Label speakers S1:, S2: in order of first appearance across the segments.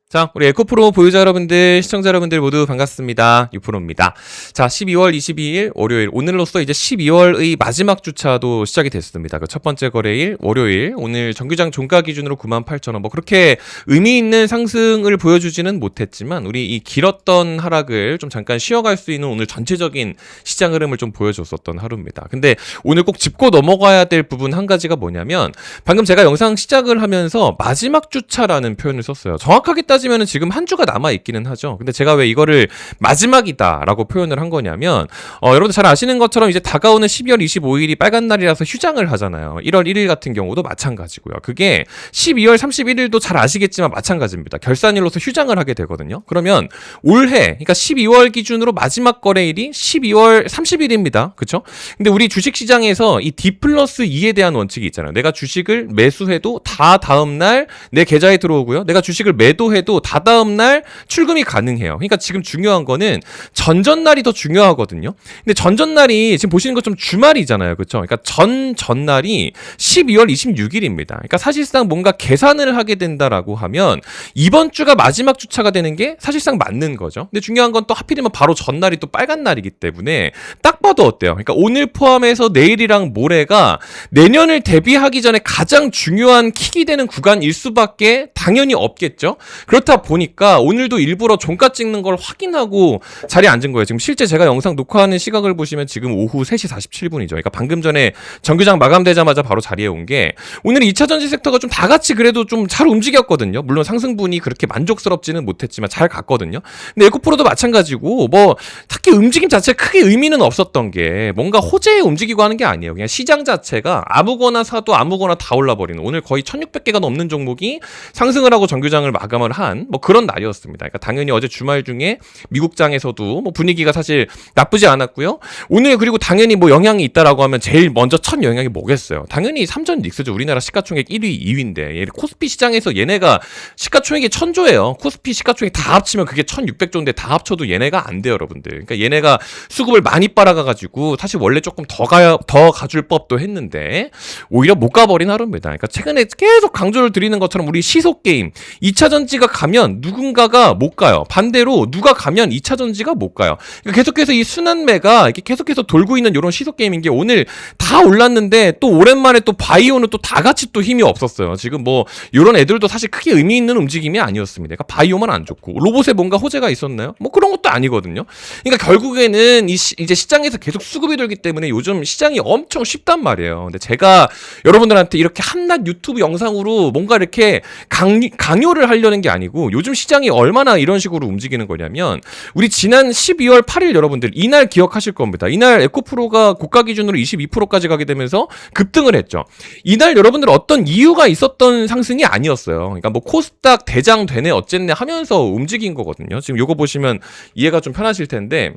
S1: 자, 우리 에코프로 보유자 여러분들, 시청자 여러분들 모두 반갑습니다. 유프로입니다. 자, 12월 22일 월요일, 오늘로써 이제 12월의 마지막 주차도 시작이 됐습니다. 그 첫 번째 거래일 월요일, 오늘 정규장 종가 기준으로 98,000원, 뭐 그렇게 의미 있는 상승을 보여주지는 못했지만 우리 이 길었던 하락을 좀 잠깐 쉬어갈 수 있는 오늘 전체적인 시장 흐름을 좀 보여줬었던 하루입니다. 근데 오늘 꼭 짚고 넘어가야 될 부분 한 가지가 뭐냐면, 방금 제가 영상 시작을 하면서 마지막 주차라는 표현을 썼어요. 정확하게 따지면 지금 한 주가 남아 있기는 하죠. 근데 제가 왜 이거를 마지막이다라고 표현을 한 거냐면, 여러분들 잘 아시는 것처럼 이제 다가오는 12월 25일이 빨간 날이라서 휴장을 하잖아요. 1월 1일 같은 경우도 마찬가지고요. 그게 12월 31일도 잘 아시겠지만 마찬가지입니다. 결산일로서 휴장을 하게 되거든요. 그러면 올해, 그러니까 12월 기준으로 마지막 거래일이 12월 30일입니다. 그쵸? 근데 우리 주식시장에서 이 D+2에 대한 원칙이 있잖아요. 내가 주식을 매수해도 다 다음날 내 계좌에 들어오고요. 내가 주식을 매도해도 다 다음날 출금이 가능해요. 그러니까 지금 중요한 거는 전전날이 더 중요하거든요. 근데 전전날이 지금 보시는 것처럼 주말이잖아요. 그렇죠? 그러니까 전전날이 12월 26일입니다. 그러니까 사실상 뭔가 계산을 하게 된다라고 하면 이번 주가 마지막 주차가 되는 게 사실상 맞는 거죠. 근데 중요한 건 또 하필이면 바로 전날이 또 빨간 날이기 때문에 딱 봐도 어때요? 그러니까 오늘 포함해서 내일이랑 모레가 내년을 대비하기 전에 가장 중요한 킥이 되는 구간일 수밖에 당연히 없겠죠. 그렇다 보니까 오늘도 일부러 종가 찍는 걸 확인하고 자리에 앉은 거예요. 지금 실제 제가 영상 녹화하는 시각을 보시면 지금 오후 3시 47분이죠. 그러니까 방금 전에 정규장 마감되자마자 바로 자리에 온 게, 오늘 2차전지 섹터가 좀 다 같이 그래도 좀 잘 움직였거든요. 물론 상승분이 그렇게 만족스럽지는 못했지만 잘 갔거든요. 근데 에코프로도 마찬가지고, 뭐 딱히 움직임 자체가 크게 의미는 없었던 게, 뭔가 호재에 움직이고 하는 게 아니에요. 그냥 시장 자체가 아무거나 사도 아무거나 다 올라버리는, 오늘 거의 1600개가 넘는 종목이 상승을 하고 정규장을 마감을 한 뭐 그런 날이었습니다. 그러니까 당연히 어제 주말 중에 미국장에서도 뭐 분위기가 사실 나쁘지 않았고요. 오늘 그리고 당연히 뭐 영향이 있다라고 하면 제일 먼저 첫 영향이 뭐겠어요? 당연히 삼전 닉스죠. 우리나라 시가총액 1위, 2위인데 코스피 시장에서 얘네가 시가총액이 1000조예요. 코스피 시가총액 다 합치면 그게 1600조인데 다 합쳐도 얘네가 안 돼요, 여러분들. 그러니까 얘네가 수급을 많이 빨아가가지고 사실 원래 조금 더 가줄 법도 했는데 오히려 못 가버린 하루입니다. 그러니까 최근에 계속 강조를 드리는 것처럼 우리 시속 게임, 2차전지가 가면 누군가가 못 가요. 반대로 누가 가면 2차전지가 못 가요. 그러니까 계속해서 이 순환매가 이렇게 계속해서 돌고 있는 이런 시속 게임인 게, 오늘 다 올랐는데 또 오랜만에 또 바이오는 또 다 같이 또 힘이 없었어요. 지금 뭐 이런 애들도 사실 크게 의미 있는 움직임이 아니었습니다. 그러니까 바이오만 안 좋고 로봇에 뭔가 호재가 있었나요? 뭐 그런 것도 아니거든요. 그러니까 결국에는 이제 시장에서 계속 수급이 돌기 때문에 요즘 시장이 엄청 쉽단 말이에요. 근데 제가 여러분들한테 이렇게 한낱 유튜브 영상으로 뭔가 이렇게 강요를 하려는 게 아니고, 요즘 시장이 얼마나 이런 식으로 움직이는 거냐면, 우리 지난 12월 8일 여러분들 이날 기억하실 겁니다. 이날 에코프로가 고가 기준으로 22%까지 가게 되면서 급등을 했죠. 이날 여러분들 어떤 이유가 있었던 상승이 아니었어요. 그러니까 뭐 코스닥 대장 되네 어쨌네 하면서 움직인 거거든요. 지금 요거 보시면 이해가 좀 편하실 텐데,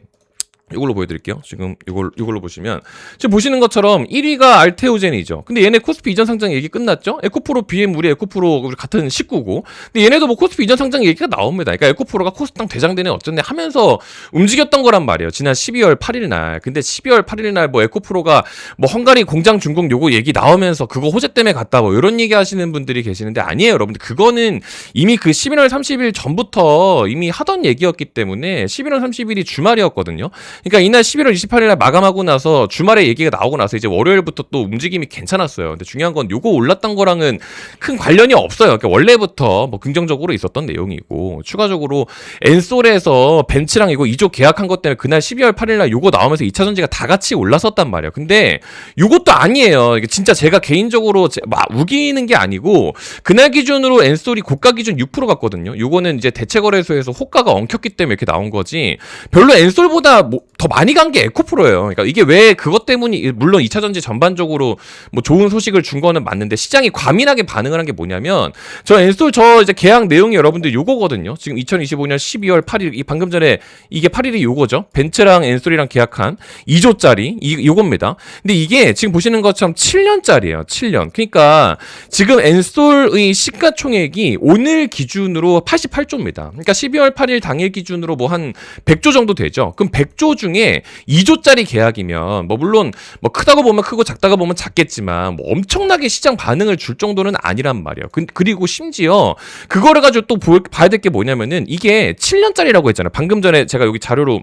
S1: 이걸로 보여드릴게요. 지금 이걸로 보시면, 지금 보시는 것처럼 1위가 알테오젠이죠. 근데 얘네 코스피 이전 상장 얘기 끝났죠? 에코프로 BM 우리 에코프로 같은 식구고, 근데 얘네도 뭐 코스피 이전 상장 얘기가 나옵니다. 그러니까 에코프로가 코스닥 대장되네 어쩌네 하면서 움직였던 거란 말이에요. 지난 12월 8일 날. 근데 12월 8일 날 뭐 에코프로가 뭐 헝가리 공장 준공 요거 얘기 나오면서 그거 호재 때문에 갔다 뭐 이런 얘기 하시는 분들이 계시는데, 아니에요, 여러분들. 그거는 이미 그 11월 30일 전부터 이미 하던 얘기였기 때문에, 11월 30일이 주말이었거든요. 그러니까 이날 11월 28일 날 마감하고 나서 주말에 얘기가 나오고 나서 이제 월요일부터 또 움직임이 괜찮았어요. 근데 중요한 건 요거 올랐던 거랑은 큰 관련이 없어요. 그러니까 원래부터 뭐 긍정적으로 있었던 내용이고, 추가적으로 엔솔에서 벤츠랑 이거 2조 계약한 것 때문에 그날 12월 8일 날 요거 나오면서 2차전지가 다 같이 올랐었단 말이에요. 근데 요것도 아니에요. 이게 진짜 제가 개인적으로 막 우기는 게 아니고, 그날 기준으로 엔솔이 고가 기준 6% 갔거든요. 요거는 이제 대체거래소에서 호가가 엉켰기 때문에 이렇게 나온 거지, 별로 엔솔보다 더 많이 간 게 에코프로예요. 그러니까 이게 왜 그것 때문이, 물론 2차전지 전반적으로 뭐 좋은 소식을 준 거는 맞는데 시장이 과민하게 반응을 한 게 뭐냐면, 저 엔솔 이제 계약 내용이 여러분들 요거거든요. 지금 2025년 12월 8일, 이 방금 전에 이게 8일이 요거죠. 벤츠랑 엔솔이랑 계약한 2조짜리 요겁니다. 근데 이게 지금 보시는 것처럼 7년짜리예요. 7년. 그러니까 지금 엔솔의 시가총액이 오늘 기준으로 88조입니다. 그러니까 12월 8일 당일 기준으로 뭐 한 100조 정도 되죠. 그럼 100조 중에 2조짜리 계약이면 뭐 물론 뭐 크다고 보면 크고 작다고 보면 작겠지만 뭐 엄청나게 시장 반응을 줄 정도는 아니란 말이에요. 그리고 심지어 그거를 가지고 또 봐야 될 게 뭐냐면은 이게 7년짜리라고 했잖아요. 방금 전에 제가 여기 자료로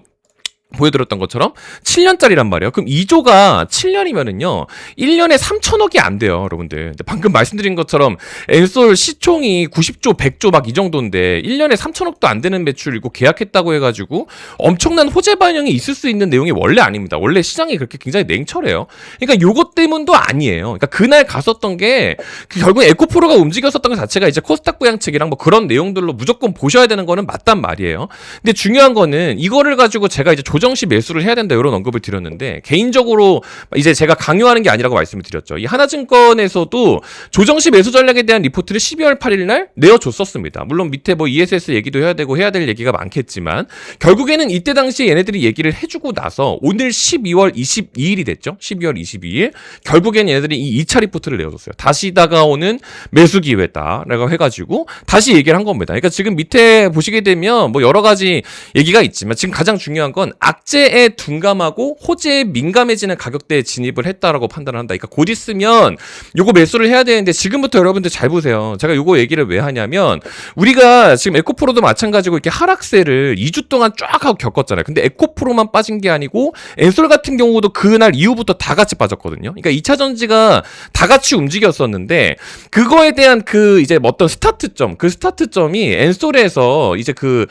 S1: 보여드렸던 것처럼 7년짜리란 말이에요. 그럼 2조가 7년이면은요 1년에 3천억이 안 돼요, 여러분들. 근데 방금 말씀드린 것처럼 엔솔 시총이 90조, 100조 막 이 정도인데 1년에 3천억도 안 되는 매출이고 계약했다고 해가지고 엄청난 호재 반영이 있을 수 있는 내용이 원래 아닙니다. 원래 시장이 그렇게 굉장히 냉철해요. 그러니까 요것 때문도 아니에요. 그러니까 그날 갔었던 게 결국 에코프로가 움직였었던 것 자체가 이제 코스닥 부양책이랑 뭐 그런 내용들로 무조건 보셔야 되는 거는 맞단 말이에요. 근데 중요한 거는 이거를 가지고 제가 이제 조정시 매수를 해야 된다 이런 언급을 드렸는데 개인적으로 이제 제가 강요하는 게 아니라고 말씀을 드렸죠. 이 하나증권에서도 조정시 매수 전략에 대한 리포트를 12월 8일 날 내어줬었습니다. 물론 밑에 뭐 ESS 얘기도 해야 되고 해야 될 얘기가 많겠지만 결국에는 이때 당시에 얘네들이 얘기를 해주고 나서 오늘 12월 22일이 됐죠. 12월 22일 결국엔 얘네들이 이 2차 리포트를 내어줬어요. 다시 다가오는 매수 기회다라고 해가지고 다시 얘기를 한 겁니다. 그러니까 지금 밑에 보시게 되면 뭐 여러 가지 얘기가 있지만 지금 가장 중요한 건 악재에 둔감하고 호재에 민감해지는 가격대에 진입을 했다라고 판단을 한다. 그러니까 곧 있으면 요거 매수를 해야 되는데 지금부터 여러분들 잘 보세요. 제가 요거 얘기를 왜 하냐면 우리가 지금 에코프로도 마찬가지고 이렇게 하락세를 2주 동안 쫙 하고 겪었잖아요. 근데 에코프로만 빠진 게 아니고 엔솔 같은 경우도 그날 이후부터 다 같이 빠졌거든요. 그러니까 2차 전지가 다 같이 움직였었는데 그거에 대한 그 이제 어떤 스타트점, 그 스타트점이 엔솔에서 이제 그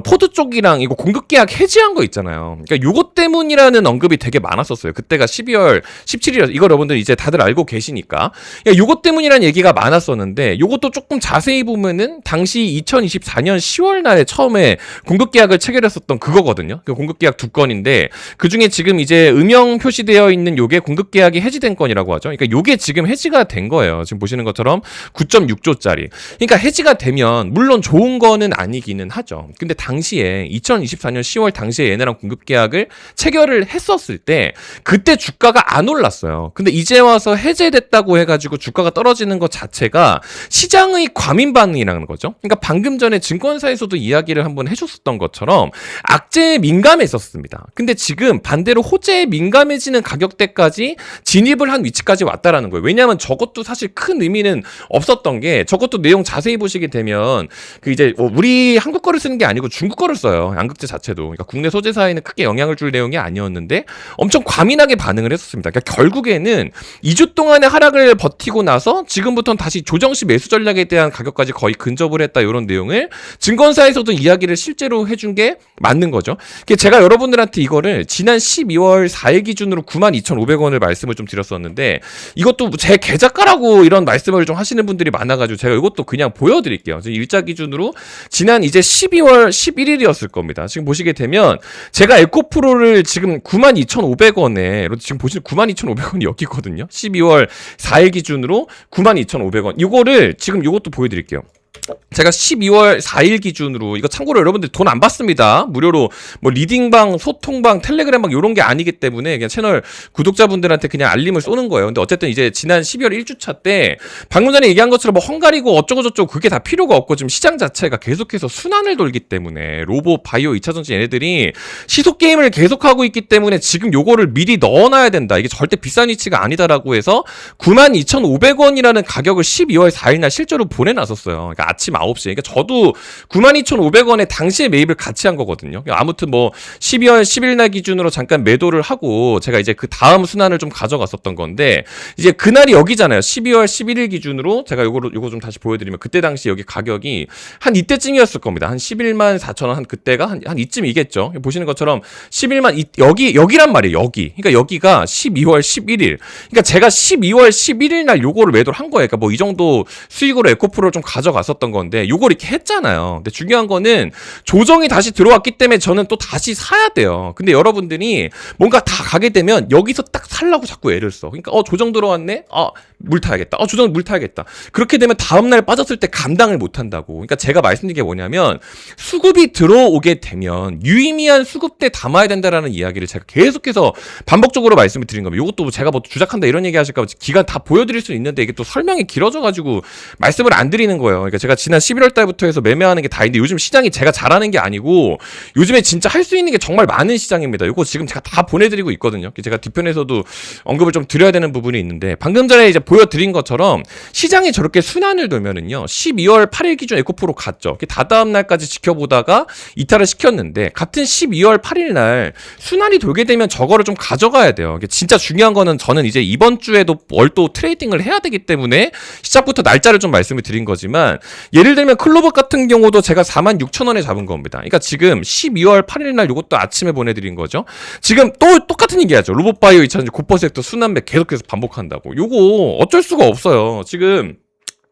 S1: 포드 쪽이랑 이거 공급 계약 해지한 거 있잖아요. 그러니까 요것 때문이라는 언급이 되게 많았었어요. 그때가 12월 17일 이거 여러분들 이제 다들 알고 계시니까 그러니까 요것 때문이라는 얘기가 많았었는데 요것도 조금 자세히 보면은 당시 2024년 10월 날에 처음에 공급 계약을 체결했었던 그거거든요. 그 공급 계약 2건인데 그 중에 지금 이제 음영 표시되어 있는 요게 공급 계약이 해지된 건이라고 하죠. 그러니까 요게 지금 해지가 된 거예요. 지금 보시는 것처럼 9.6조짜리. 그러니까 해지가 되면 물론 좋은 거는 아니기는 하죠. 근데 당시에 2024년 10월 당시에 얘네랑 공급 계약을 체결을 했었을 때 그때 주가가 안 올랐어요. 근데 이제 와서 해제됐다고 해가지고 주가가 떨어지는 것 자체가 시장의 과민 반응이라는 거죠. 그러니까 방금 전에 증권사에서도 이야기를 한번 해줬었던 것처럼 악재에 민감했었습니다. 근데 지금 반대로 호재에 민감해지는 가격대까지 진입을 한 위치까지 왔다라는 거예요. 왜냐하면 저것도 사실 큰 의미는 없었던 게 저것도 내용 자세히 보시게 되면 그 이제 우리 한국 거를 쓰는 게 아니고 중국 거를 써요. 양극재 자체도. 그러니까 국내 소재사에는 크게 영향을 줄 내용이 아니었는데 엄청 과민하게 반응을 했었습니다. 그러니까 결국에는 2주 동안의 하락을 버티고 나서 지금부터는 다시 조정시 매수 전략에 대한 가격까지 거의 근접을 했다 이런 내용을 증권사에서도 이야기를 실제로 해준 게 맞는 거죠. 제가 여러분들한테 이거를 지난 12월 4일 기준으로 92,500원을 말씀을 좀 드렸었는데 이것도 제 계좌가라고 이런 말씀을 좀 하시는 분들이 많아가지고 제가 이것도 그냥 보여드릴게요. 일자 기준으로 지난 이제 12월 11일이었을 겁니다. 지금 보시게 되면 제가 에코프로를 지금 92,500원에 지금 보시면 92,500원이 여기거든요. 12월 4일 기준으로 92,500원. 이거를 지금 이것도 보여드릴게요. 제가 12월 4일 기준으로 이거 참고로 여러분들 돈 안 받습니다. 무료로 뭐 리딩방, 소통방, 텔레그램방 이런 게 아니기 때문에 그냥 채널 구독자분들한테 그냥 알림을 쏘는 거예요. 근데 어쨌든 이제 지난 12월 1주차 때 방금 전에 얘기한 것처럼 뭐 헝가리고 어쩌고저쩌고 그게 다 필요가 없고 지금 시장 자체가 계속해서 순환을 돌기 때문에 로봇, 바이오, 2차전지 얘네들이 시속 게임을 계속하고 있기 때문에 지금 요거를 미리 넣어놔야 된다. 이게 절대 비싼 위치가 아니다라고 해서 92,500원이라는 가격을 12월 4일 날 실제로 보내놨었어요. 그러니까 아침 9시. 그러니까 저도 92,500원에 당시에 매입을 같이 한 거거든요. 아무튼 뭐 12월 10일 날 기준으로 잠깐 매도를 하고 제가 이제 그 다음 순환을 좀 가져갔었던 건데 이제 그날이 여기잖아요. 12월 11일 기준으로 제가 요거 좀 다시 보여드리면 그때 당시 여기 가격이 한 이때쯤이었을 겁니다. 한 11만 4천 원 한 그때가 한 이쯤이겠죠. 보시는 것처럼 11만 여기란 말이에요. 여기. 그러니까 여기가 12월 11일. 그러니까 제가 12월 11일 날 요거를 매도를 한 거예요. 그러니까 뭐 이 정도 수익으로 에코프로를 좀 가져갔었던 건데 요걸 이렇게 했잖아요. 근데 중요한 거는 조정이 다시 들어왔기 때문에 저는 또 다시 사야 돼요. 근데 여러분들이 뭔가 다 가게 되면 여기서 딱 살라고 자꾸 애를 써. 그러니까 조정 들어왔네? 물 타야겠다. 조정 물 타야겠다. 그렇게 되면 다음날 빠졌을 때 감당을 못 한다고. 그러니까 제가 말씀드린 게 뭐냐면 수급이 들어오게 되면 유의미한 수급대 담아야 된다라는 이야기를 제가 계속해서 반복적으로 말씀을 드린 겁니다. 이것도 제가 뭐 주작한다 이런 얘기 하실까 봐 기간 다 보여드릴 수 있는데 이게 또 설명이 길어져가지고 말씀을 안 드리는 거예요. 그러니까 제가 지난 11월 달부터 해서 매매하는 게 다인데 요즘 시장이 제가 잘하는 게 아니고 요즘에 진짜 할 수 있는 게 정말 많은 시장입니다. 이거 지금 제가 다 보내드리고 있거든요. 제가 뒤편에서도 언급을 좀 드려야 되는 부분이 있는데 방금 전에 이제 보여드린 것처럼 시장이 저렇게 순환을 돌면은요 12월 8일 기준 에코프로 갔죠. 다다음 날까지 지켜보다가 이탈을 시켰는데 같은 12월 8일 날 순환이 돌게 되면 저거를 좀 가져가야 돼요. 진짜 중요한 거는 저는 이제 이번 주에도 월도 트레이딩을 해야 되기 때문에 시작부터 날짜를 좀 말씀을 드린 거지만 예를 들면 클로버 같은 경우도 제가 46,000원에 잡은 겁니다. 그러니까 지금 12월 8일 날 이것도 아침에 보내드린 거죠. 지금 또 똑같은 얘기하죠. 로봇바이오 2000 고퍼섹터 순환매 계속해서 반복한다고. 요거 어쩔 수가 없어요. 지금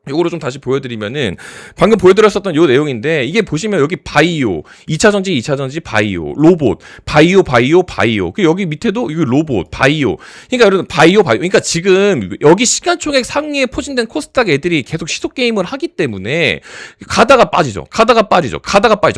S1: 요거를 좀 다시 보여드리면은 방금 보여드렸었던 요 내용인데 이게 보시면 여기 바이오 2차전지 2차전지 바이오 로봇 바이오 그 여기 밑에도 여기 로봇 바이오 그러니까 여러분 바이오 그러니까 지금 여기 시간총액 상위에 포진된 코스닥 애들이 계속 시속 게임을 하기 때문에 가다가 빠지죠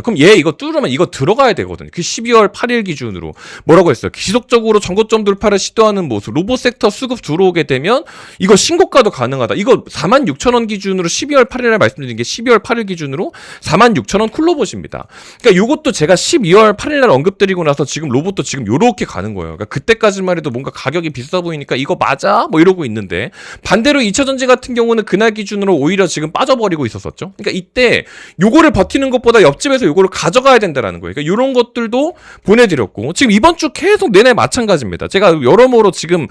S1: 그럼 얘 이거 뚫으면 이거 들어가야 되거든요. 그 12월 8일 기준으로 뭐라고 했어요? 지속적으로 전고점 돌파를 시도하는 모습 로봇 섹터 수급 들어오게 되면 이거 신고가도 가능하다. 이거 46,000원 기준으로 12월 8일에 말씀드린 게 12월 8일 기준으로 46,000원 쿨로봇입니다. 그러니까 요것도 제가 12월 8일날 언급드리고 나서 지금 로봇도 지금 요렇게 가는 거예요. 그러니까 그때까지만 해도 뭔가 가격이 비싸 보이니까 이거 맞아? 뭐 이러고 있는데 반대로 2차전지 같은 경우는 그날 기준으로 오히려 지금 빠져버리고 있었었죠. 그러니까 이때 요거를 버티는 것보다 옆집에서 요거를 가져가야 된다라는 거예요. 그러니까 요런 것들도 보내드렸고 지금 이번 주 계속 내내 마찬가지입니다. 제가 여러모로 지금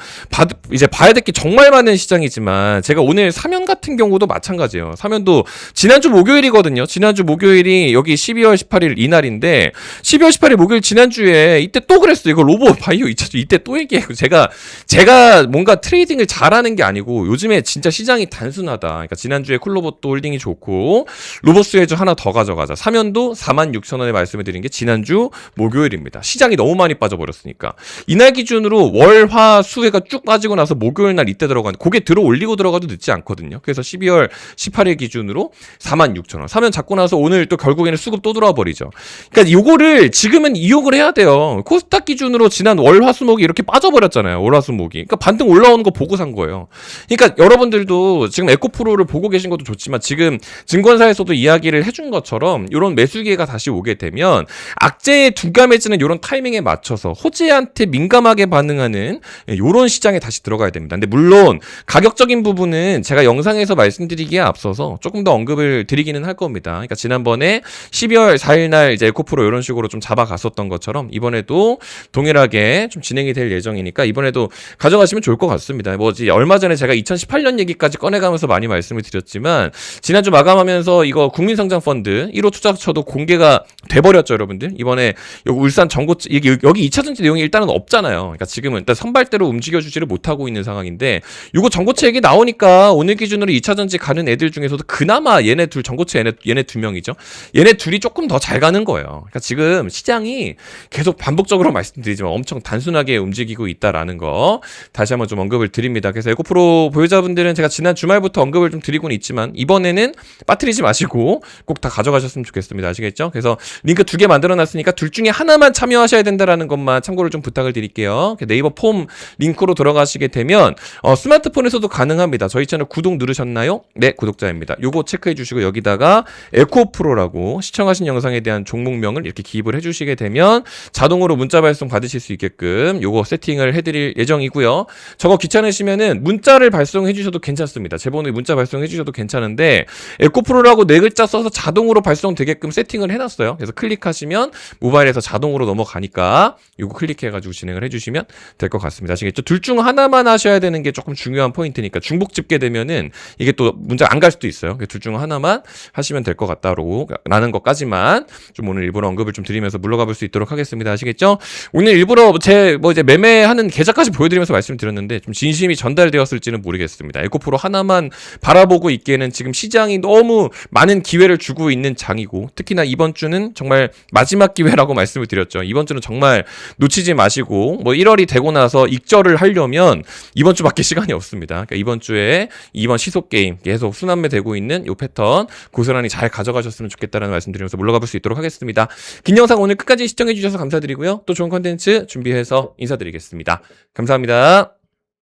S1: 이제 봐야 될 게 정말 많은 시장이지만 제가 오늘 사면 같은 경우도 마찬가지예요. 사면도 지난주 목요일이거든요. 지난주 목요일이 여기 12월 18일 이날인데 12월 18일 목요일 지난주에 이때 또 그랬어요. 이거 로봇 바이오 2차주 이때 또 얘기해요. 제가 뭔가 트레이딩을 잘하는 게 아니고 요즘에 진짜 시장이 단순하다. 그러니까 지난주에 쿨로봇도 홀딩이 좋고 로봇 수혜주 하나 더 가져가자. 사면도 46,000원에 말씀을 드린 게 지난주 목요일입니다. 시장이 너무 많이 빠져버렸으니까 이날 기준으로 월, 화, 수혜가 쭉 빠지고 나서 목요일 날 이때 들어가는 고개 들어 올리고 들어가도 늦지 않거든요. 그래서 12월 18일 기준으로 46,000원. 사면 잡고 나서 오늘 또 결국에는 수급 또 들어와 버리죠. 그러니까 요거를 지금은 이용을 해야 돼요. 코스닥 기준으로 지난 월, 화, 수, 목이 이렇게 빠져버렸잖아요. 월, 화, 수, 목이. 그러니까 반등 올라오는 거 보고 산 거예요. 그러니까 여러분들도 지금 에코프로를 보고 계신 것도 좋지만 지금 증권사에서도 이야기를 해준 것처럼 이런 매수 기회가 다시 오게 되면 악재에 둔감해지는 이런 타이밍에 맞춰서 호재한테 민감하게 반응하는 이런 시장에 다시 들어가야 됩니다. 근데 물론 가격적인 부분은 제가 영상에서 말씀드리기에 앞서서 조금 더 언급을 드리기는 할 겁니다. 그러니까 지난번에 12월 4일 날 이제 에코프로 이런 식으로 좀 잡아갔었던 것처럼 이번에도 동일하게 좀 진행이 될 예정이니까 이번에도 가져가시면 좋을 것 같습니다. 뭐지 얼마 전에 제가 2018년 얘기까지 꺼내가면서 많이 말씀을 드렸지만 지난주 마감하면서 이거 국민성장펀드 1호 투자처도 공개가 돼버렸죠, 여러분들. 이번에 여기 울산 전고체 여기 2차전지 내용이 일단은 없잖아요. 그러니까 지금은 일단 선발대로 움직여주지를 못하고 있는 상황인데 이거 전고체 얘기 나오니까 오늘 기준으로 2차전지 가는 애들 중에서도 그나마 얘네 둘 전고체 얘네 두 명이죠. 얘네 둘이 조금 더 잘 가는 거예요. 그러니까 지금 시장이 계속 반복적으로 말씀드리지만 엄청 단순하게 움직이고 있다라는 거 다시 한번 좀 언급을 드립니다. 그래서 에코프로 보유자분들은 제가 지난 주말부터 언급을 좀 드리고는 있지만 이번에는 빠뜨리지 마시고 꼭 다 가져가셨으면 좋겠습니다. 아시겠죠? 그래서 링크 2개 만들어놨으니까 둘 중에 하나만 참여하셔야 된다라는 것만 참고를 좀 부탁을 드릴게요. 네이버 폼 링크로 들어가시게 되면 스마트폰에서도 가능합니다. 저희 채널 구독 누르셨나요? 네, 구독자입니다. 요거 체크해 주시고 여기다가 에코프로라고 시청하신 영상에 대한 종목명을 이렇게 기입을 해주시게 되면 자동으로 문자 발송 받으실 수 있게끔 요거 세팅을 해드릴 예정이고요. 저거 귀찮으시면은 문자를 발송해 주셔도 괜찮습니다. 제 번호에 문자 발송해 주셔도 괜찮은데 에코프로라고 네 글자 써서 자동으로 발송되게끔 세팅을 해놨어요. 그래서 클릭하시면 모바일에서 자동으로 넘어가니까 요거 클릭해가지고 진행을 해주시면 될 것 같습니다. 아시겠죠? 둘 중 하나만 하셔야 되는 게 조금 중요한 포인트니까 중복 집게 되면은 이게 또 문자 안 갈 수도 있어요. 둘 중 하나만 하시면 될 것 같다라는 것까지만 좀 오늘 일부러 언급을 좀 드리면서 물러가 볼 수 있도록 하겠습니다. 아시겠죠? 오늘 일부러 이제 매매하는 계좌까지 보여드리면서 말씀드렸는데 좀 진심이 전달되었을지는 모르겠습니다. 에코프로 하나만 바라보고 있기에는 지금 시장이 너무 많은 기회를 주고 있는 장이고 특히나 이번 주는 정말 마지막 기회라고 말씀을 드렸죠. 이번 주는 정말 놓치지 마시고 1월이 되고 나서 익절을 하려면 이번 주밖에 시간이 없습니다. 그러니까 이번 주에 이번 시속 게임 계속 순환매 되고 있는 이 패턴 고스란히 잘 가져가셨으면 좋겠다라는 말씀드리면서 물러가 볼 수 있도록 하겠습니다. 긴 영상 오늘 끝까지 시청해 주셔서 감사드리고요. 또 좋은 컨텐츠 준비해서 인사드리겠습니다. 감사합니다.